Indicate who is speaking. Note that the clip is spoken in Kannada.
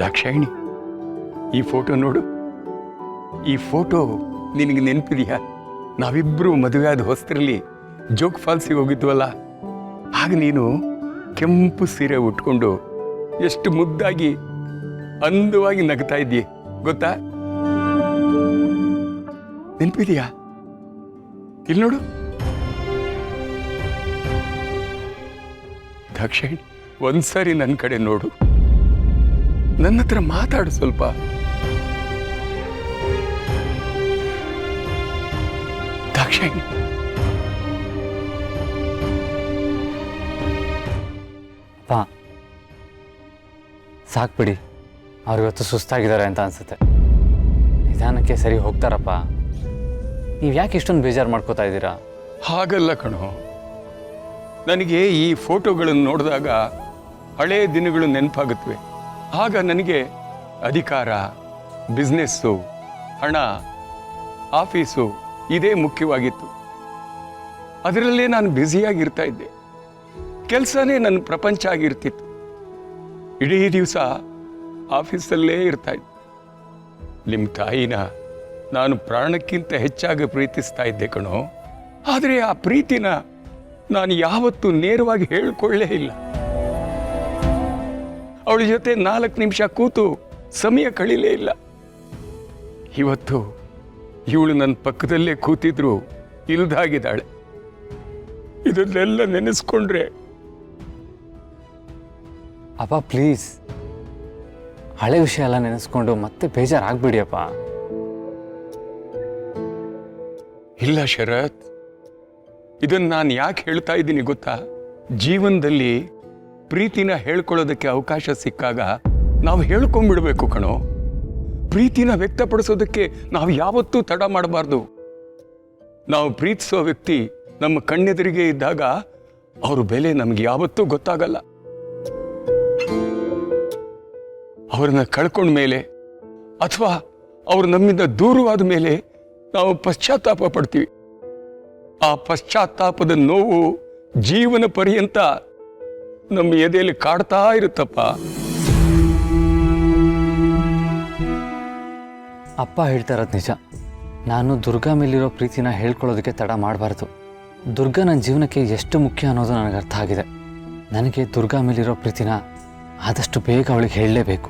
Speaker 1: ದಾಕ್ಷಾಯಿಣಿ, ಈ ಫೋಟೋ ನೋಡು. ಈ ಫೋಟೋ ನಿನಗೆ ನೆನಪಿದೆಯಾ? ನಾವಿಬ್ಬರು ಮದುವೆ ಆದ ಹೊಸರಲ್ಲಿ ಜೋಗ್ ಫಾಲ್ಸಿಗೆ ಹೋಗಿದ್ವಲ್ಲ, ಆಗ ನೀನು ಕೆಂಪು ಸೀರೆ ಉಟ್ಕೊಂಡು ಎಷ್ಟು ಮುದ್ದಾಗಿ ಅಂದವಾಗಿ ನಗ್ತಾ ಇದ್ದೀಯ ಗೊತ್ತಾ? ನೆನಪಿದೆಯಾ? ಇಲ್ಲಿ ನೋಡು. ದಾಕ್ಷಾಯಿಣಿ, ಒಂದ್ಸರಿ ನನ್ನ ಕಡೆ ನೋಡು, ನನ್ನ ಹತ್ರ ಮಾತಾಡು ಸ್ವಲ್ಪ. ದಾಕ್ಷಾಯಿಣಿ,
Speaker 2: ಅಪ್ಪ ಸಾಕ್ಬಿಡಿ, ಅವ್ರು ಇವತ್ತು ಸುಸ್ತಾಗಿದ್ದಾರೆ ಅಂತ ಅನ್ಸುತ್ತೆ. ನಿಧಾನಕ್ಕೆ ಸರಿ ಹೋಗ್ತಾರಪ್ಪ. ನೀವು ಯಾಕೆ ಇಷ್ಟೊಂದು ಬೇಜಾರು ಮಾಡ್ಕೋತಾ ಇದ್ದೀರಾ?
Speaker 1: ಹಾಗಲ್ಲ ಕಣೋ, ನನಗೆ ಈ ಫೋಟೋಗಳನ್ನು ನೋಡಿದಾಗ ಹಳೆಯ ದಿನಗಳು ನೆನಪಾಗುತ್ತವೆ. ಆಗ ನನಗೆ ಅಧಿಕಾರ, ಬಿಸ್ನೆಸ್ಸು, ಹಣ, ಆಫೀಸು ಇದೇ ಮುಖ್ಯವಾಗಿತ್ತು. ಅದರಲ್ಲೇ ನಾನು ಬ್ಯುಸಿಯಾಗಿರ್ತಾ ಇದ್ದೆ. ಕೆಲಸನೇ ನನ್ನ ಪ್ರಪಂಚ ಆಗಿರ್ತಿತ್ತು. ಇಡೀ ದಿವಸ ಆಫೀಸಲ್ಲೇ ಇರ್ತಾ ಇದ್ದೆ. ನಿಮ್ಮ ತಾಯಿನ ನಾನು ಪ್ರಾಣಕ್ಕಿಂತ ಹೆಚ್ಚಾಗಿ ಪ್ರೀತಿಸ್ತಾ ಇದ್ದೆ ಕಣೋ. ಆದರೆ ಆ ಪ್ರೀತಿನ ನಾನು ಯಾವತ್ತೂ ನೇರವಾಗಿ ಹೇಳ್ಕೊಳ್ಳೇ ಇಲ್ಲ. ಅವಳ ಜೊತೆ 4 ನಿಮಿಷ ಕೂತು ಸಮಯ ಕಳೀಲೇ ಇಲ್ಲ. ಇವತ್ತು ಇವಳು ನನ್ನ ಪಕ್ಕದಲ್ಲೇ ಕೂತಿದ್ರು ಇಲ್ದಾಗಿದ್ದಾಳೆ. ಇದನ್ನೆಲ್ಲ ನೆನೆಸ್ಕೊಂಡ್ರೆ
Speaker 2: ಅಪ್ಪ ಪ್ಲೀಸ್, ಹಳೆ ವಿಷಯ ಎಲ್ಲ ನೆನೆಸ್ಕೊಂಡು ಮತ್ತೆ ಬೇಜಾರಾಗ್ಬಿಡಿ ಅಪ್ಪ.
Speaker 1: ಇಲ್ಲ ಶರತ್, ಇದನ್ನು ನಾನು ಯಾಕೆ ಹೇಳ್ತಾ ಇದ್ದೀನಿ ಗೊತ್ತಾ? ಜೀವನದಲ್ಲಿ ಪ್ರೀತಿನ ಹೇಳ್ಕೊಳ್ಳೋದಕ್ಕೆ ಅವಕಾಶ ಸಿಕ್ಕಾಗ ನಾವು ಹೇಳ್ಕೊಂಡ್ಬಿಡ್ಬೇಕು ಕಣೋ. ಪ್ರೀತಿನ ವ್ಯಕ್ತಪಡಿಸೋದಕ್ಕೆ ನಾವು ಯಾವತ್ತೂ ತಡ ಮಾಡಬಾರ್ದು. ನಾವು ಪ್ರೀತಿಸೋ ವ್ಯಕ್ತಿ ನಮ್ಮ ಕಣ್ಣೆದುರಿಗೆ ಇದ್ದಾಗ ಅವ್ರ ಬೆಲೆ ನಮ್ಗೆ ಯಾವತ್ತೂ ಗೊತ್ತಾಗಲ್ಲ. ಅವ್ರನ್ನ ಕಳ್ಕೊಂಡ ಮೇಲೆ ಅಥವಾ ಅವ್ರು ನಮ್ಮಿಂದ ದೂರವಾದ ಮೇಲೆ ನಾವು ಪಶ್ಚಾತ್ತಾಪ ಪಡ್ತೀವಿ. ಆ ಪಶ್ಚಾತ್ತಾಪದ ನೋವು ಜೀವನ ಪರ್ಯಂತ ನಮ್ಮ ಎದೆಯಲ್ಲಿ ಕಾಡ್ತಾ ಇರುತ್ತಪ್ಪ.
Speaker 2: ಅಪ್ಪ ಹೇಳ್ತಾ ಇರೋದು ನಿಜ. ನಾನು ದುರ್ಗಾ ಮೇಲಿರೋ ಪ್ರೀತಿನ ಹೇಳ್ಕೊಳ್ಳೋದಕ್ಕೆ ತಡ ಮಾಡಬಾರ್ದು. ದುರ್ಗಾ ನನ್ನ ಜೀವನಕ್ಕೆ ಎಷ್ಟು ಮುಖ್ಯ ಅನ್ನೋದು ನನಗೆ ಅರ್ಥ ಆಗಿದೆ. ನನಗೆ ದುರ್ಗಾ ಮೇಲಿರೋ ಪ್ರೀತಿನ ಆದಷ್ಟು ಬೇಗ ಅವಳಿಗೆ ಹೇಳಲೇಬೇಕು.